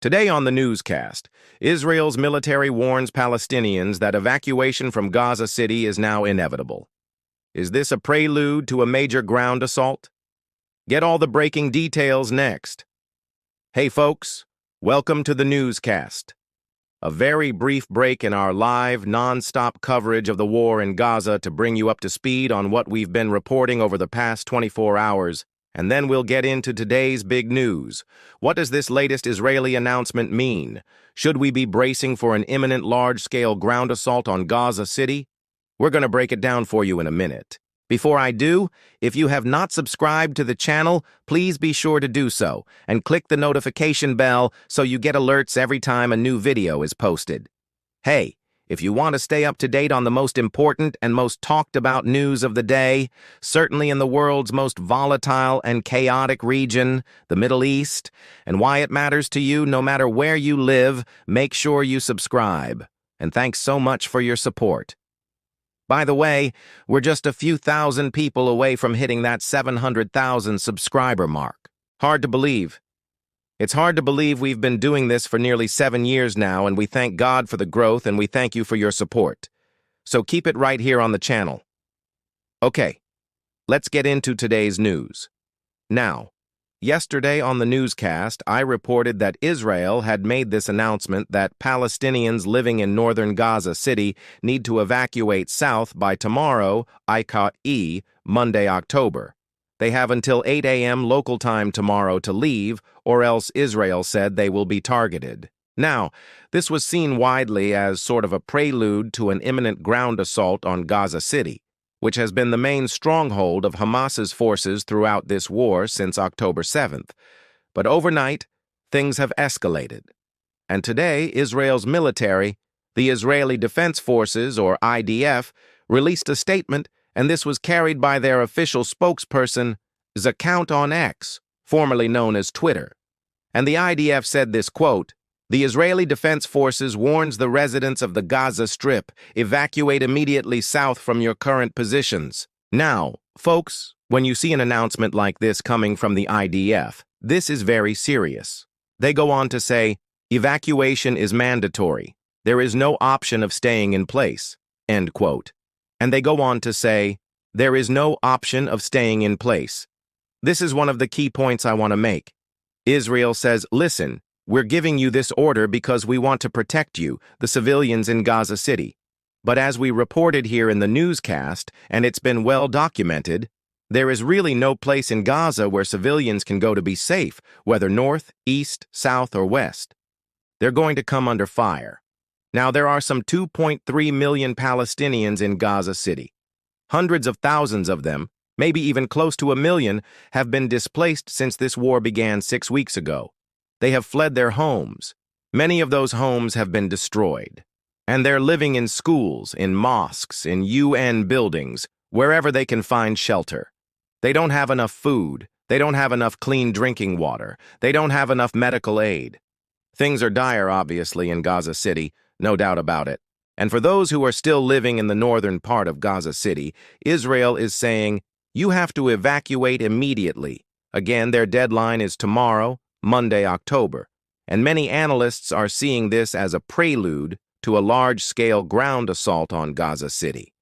Today on the newscast, Israel's military warns Palestinians that evacuation from Gaza City is now inevitable. Is this a prelude to a major ground assault? Get all the breaking details next. Hey folks, welcome to the newscast. A very brief break in our live, non-stop coverage of the war in Gaza to bring you up to speed on what we've been reporting over the past 24 hours. And then we'll get into today's big news. What does this latest Israeli announcement mean? Should we be bracing for an imminent large-scale ground assault on Gaza City? We're going to break it down for you in a minute. Before I do, if you have not subscribed to the channel, please be sure to do so, and click the notification bell so you get alerts every time a new video is posted. Hey, if you want to stay up to date on the most important and most talked about news of the day, certainly in the world's most volatile and chaotic region, the Middle East, and why it matters to you no matter where you live, make sure you subscribe. And thanks so much for your support. By the way, we're just a few thousand people away from hitting that 700,000 subscriber mark. Hard to believe. It's hard to believe we've been doing this for nearly 7 years now, and we thank God for the growth and we thank you for your support. So keep it right here on the channel. Okay, let's get into today's news. Now, yesterday on the newscast, I reported that Israel had made this announcement that Palestinians living in northern Gaza City need to evacuate south by tomorrow, i.e., Monday, October. They have until 8 a.m. local time tomorrow to leave, or else Israel said they will be targeted. Now, this was seen widely as sort of a prelude to an imminent ground assault on Gaza City, which has been the main stronghold of Hamas's forces throughout this war since October 7th. But overnight, things have escalated. And today, Israel's military, the Israeli Defense Forces, or IDF, released a statement, and this was carried by their official spokesperson's account on X, formerly known as Twitter. And the IDF said this, quote, "The Israeli Defense Forces warns the residents of the Gaza Strip, evacuate immediately south from your current positions." Now, folks, when you see an announcement like this coming from the IDF, this is very serious. They go on to say, evacuation is mandatory. There is no option of staying in place, end quote. And they go on to say, there is no option of staying in place. This is one of the key points I want to make. Israel says, listen, we're giving you this order because we want to protect you, the civilians in Gaza City. But as we reported here in the newscast, and it's been well documented, there is really no place in Gaza where civilians can go to be safe, whether north, east, south, or west. They're going to come under fire. Now, there are some 2.3 million Palestinians in Gaza City. Hundreds of thousands of them, maybe even close to 1 million, have been displaced since this war began 6 weeks ago. They have fled their homes. Many of those homes have been destroyed. And they're living in schools, in mosques, in UN buildings, wherever they can find shelter. They don't have enough food. They don't have enough clean drinking water. They don't have enough medical aid. Things are dire, obviously, in Gaza City. No doubt about it. And for those who are still living in the northern part of Gaza City, Israel is saying, you have to evacuate immediately. Again, their deadline is tomorrow, Monday, October. And many analysts are seeing this as a prelude to a large-scale ground assault on Gaza City.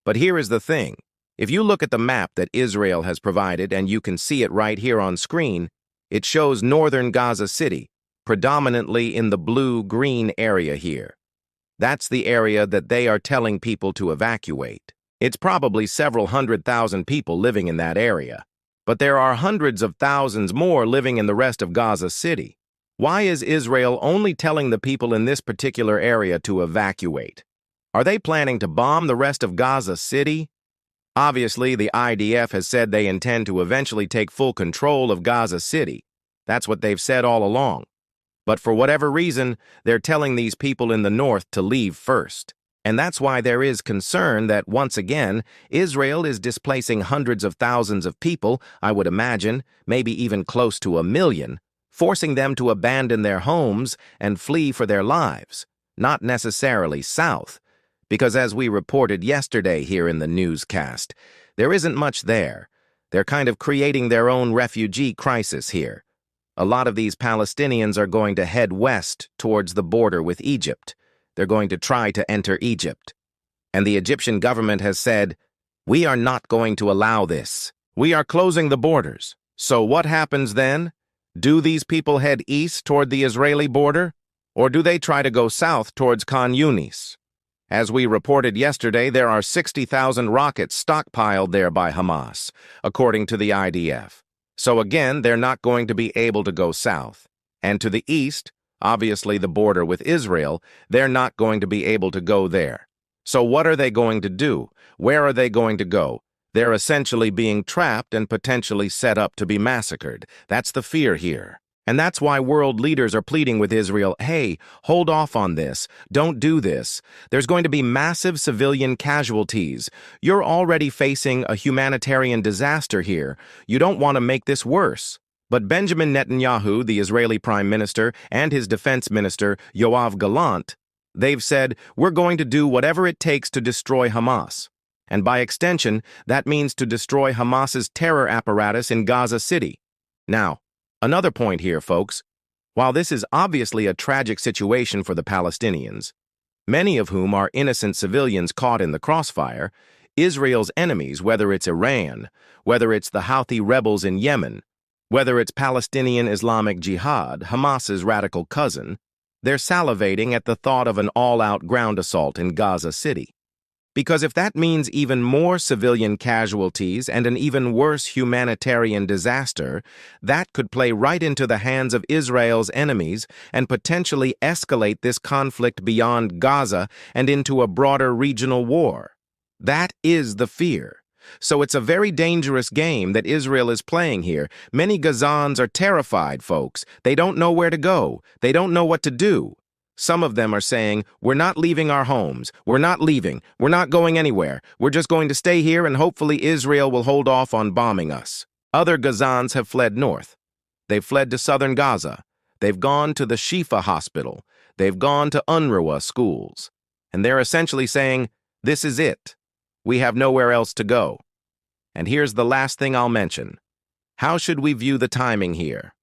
But here is the thing. If you look at the map that Israel has provided, and you can see it right here on screen, it shows northern Gaza City, predominantly in the blue-green area here. That's the area that they are telling people to evacuate. It's probably several 100,000 people living in that area. But there are hundreds of thousands more living in the rest of Gaza City. Why is Israel only telling the people in this particular area to evacuate? Are they planning to bomb the rest of Gaza City? Obviously, the IDF has said they intend to eventually take full control of Gaza City. That's what they've said all along. But for whatever reason, they're telling these people in the north to leave first. And that's why there is concern that, once again, Israel is displacing hundreds of thousands of people, I would imagine, maybe even close to 1 million, forcing them to abandon their homes and flee for their lives, not necessarily south. Because as we reported yesterday here in the newscast, there isn't much there. They're kind of creating their own refugee crisis here. A lot of these Palestinians are going to head west towards the border with Egypt. They're going to try to enter Egypt. And the Egyptian government has said, "We are not going to allow this. We are closing the borders." So what happens then? Do these people head east toward the Israeli border? Or do they try to go south towards Khan Yunis? As we reported yesterday, there are 60,000 rockets stockpiled there by Hamas, according to the IDF. So again, they're not going to be able to go south. And to the east, obviously the border with Israel, they're not going to be able to go there. So what are they going to do? Where are they going to go? They're essentially being trapped and potentially set up to be massacred. That's the fear here. And that's why world leaders are pleading with Israel, hey, hold off on this. Don't do this. There's going to be massive civilian casualties. You're already facing a humanitarian disaster here. You don't want to make this worse. But Benjamin Netanyahu, the Israeli prime minister, and his defense minister, Yoav Gallant, they've said, we're going to do whatever it takes to destroy Hamas. And by extension, that means to destroy Hamas's terror apparatus in Gaza City. Now, another point here, folks. While this is obviously a tragic situation for the Palestinians, many of whom are innocent civilians caught in the crossfire, Israel's enemies, whether it's Iran, whether it's the Houthi rebels in Yemen, whether it's Palestinian Islamic Jihad, Hamas's radical cousin, they're salivating at the thought of an all-out ground assault in Gaza City. Because if that means even more civilian casualties and an even worse humanitarian disaster, that could play right into the hands of Israel's enemies and potentially escalate this conflict beyond Gaza and into a broader regional war. That is the fear. So it's a very dangerous game that Israel is playing here. Many Gazans are terrified, folks. They don't know where to go. They don't know what to do. Some of them are saying, we're not leaving our homes. We're not leaving. We're not going anywhere. We're just going to stay here and hopefully Israel will hold off on bombing us. Other Gazans have fled north. They've fled to southern Gaza. They've gone to the Shifa hospital. They've gone to UNRWA schools. And they're essentially saying, this is it. We have nowhere else to go. And here's the last thing I'll mention. How should we view the timing here?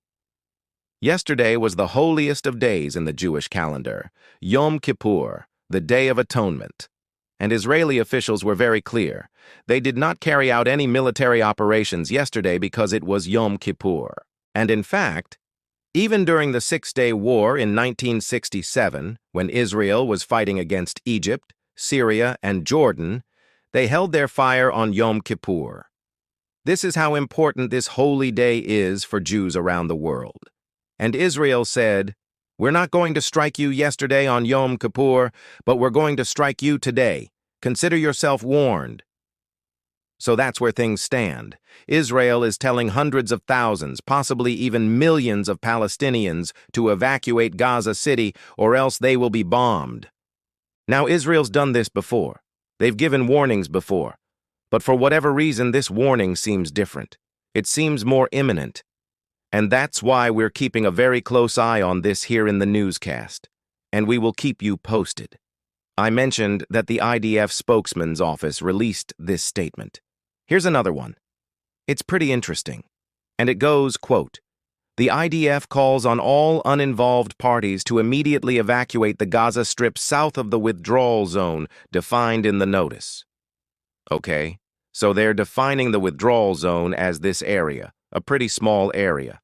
Yesterday was the holiest of days in the Jewish calendar, Yom Kippur, the Day of Atonement. And Israeli officials were very clear. They did not carry out any military operations yesterday because it was Yom Kippur. And in fact, even during the Six-Day War in 1967, when Israel was fighting against Egypt, Syria, and Jordan, they held their fire on Yom Kippur. This is how important this holy day is for Jews around the world. And Israel said, we're not going to strike you yesterday on Yom Kippur, but we're going to strike you today. Consider yourself warned. So that's where things stand. Israel is telling hundreds of thousands, possibly even millions of Palestinians to evacuate Gaza City or else they will be bombed. Now, Israel's done this before. They've given warnings before. But for whatever reason, this warning seems different. It seems more imminent. And that's why we're keeping a very close eye on this here in the newscast. And we will keep you posted. I mentioned that the IDF spokesman's office released this statement. Here's another one. It's pretty interesting. And it goes, quote, the IDF calls on all uninvolved parties to immediately evacuate the Gaza Strip south of the withdrawal zone defined in the notice. Okay, so they're defining the withdrawal zone as this area, a pretty small area.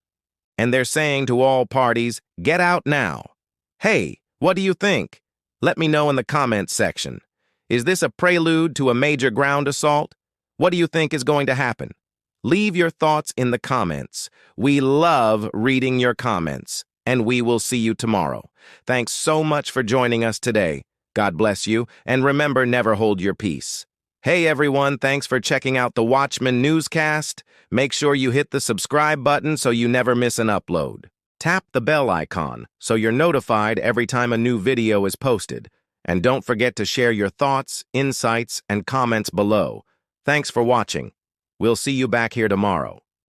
And they're saying to all parties, get out now. Hey, what do you think? Let me know in the comments section. Is this a prelude to a major ground assault? What do you think is going to happen? Leave your thoughts in the comments. We love reading your comments, and we will see you tomorrow. Thanks so much for joining us today. God bless you, and remember, never hold your peace. Hey everyone, thanks for checking out the Watchman newscast. Make sure you hit the subscribe button so you never miss an upload. Tap the bell icon so you're notified every time a new video is posted. And don't forget to share your thoughts, insights, and comments below. Thanks for watching. We'll see you back here tomorrow.